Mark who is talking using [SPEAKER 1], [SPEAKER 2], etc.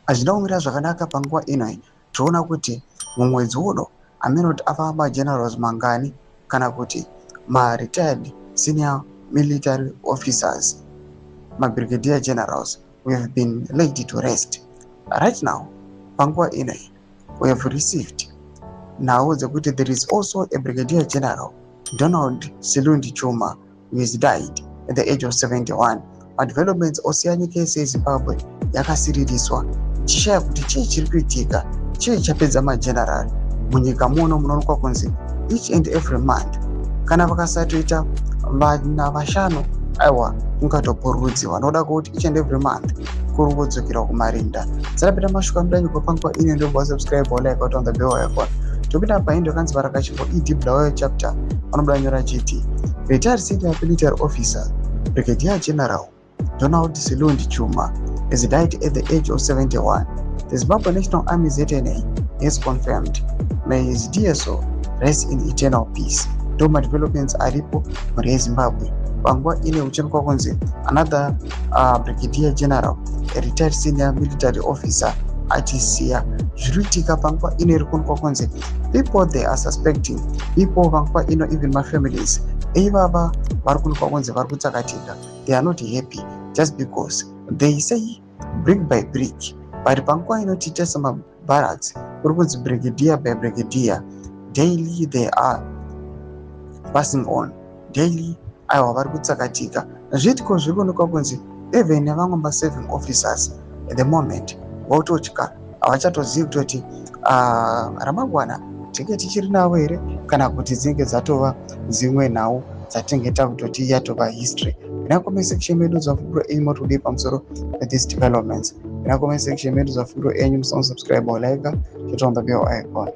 [SPEAKER 1] Azvina kumira zvakanaka panguva ino. Toona kuti mumwedzi uno amene kuti ava magenerals mangani kana kuti retired senior military officers, brigadier generals, we have been laid to rest. Right now, panguva ino we have received now that there is also a Brigadier General, Donald Silundi Chuma, who has died at the age of 71. Developments osiyanyika Zimbabwe yakasiriritswa chishaya kuti chii chiri kuitika, chii chapedza mageneral munyika muno munoonekwa kunzi each and every month kana vakasatoita vana vashanu aiwa ungatopururudziwa. Noda kuti each and every month kuri kudzokera kumarinda. Tsarapita mashuka mudanyi kwapanguva ine ndobva subscribe or like on the bell icon. Topita paindo kanzi varakashifo EW chapter vanobudanyora chiti retired senior military officer Brigadier General Donald Silundi Chuma has died at the age of 71. The Zimbabwe National Army ZNA has confirmed. May his dear soul rest in eternal peace. Doma developments aripo muri Zimbabwe. Panguva ine uchenekwa kunzi another Brigadier General, a retired senior military officer achisiya. Zviritika panguva ine iri kuonekwa kunzi people they are suspecting, people panguva ino even my families ivava vari kuonekwa kunzi vari kutsakatika. They are not happy just because they say brick by brick, but panguva ino tiita semabarracks kuri kunzi brigadier by brigadier, daily they are passing on, daily aiwa vari kutsakatika. Zviitiko zviri kuonekwa kunzi even nevamwe ma-serving officers at the moment vototya, havachatozivi kutoti ramangwana tinge tichiri navo here kana kuti dzinge dzatova dzimwe nhau dzatinge takutoti yatova history. Ina comment section medu zvafundo enyu motodi pamusoro these developments. Ina comment section medu zvafundo enyu, musubscribe or like, hit on the bell icon.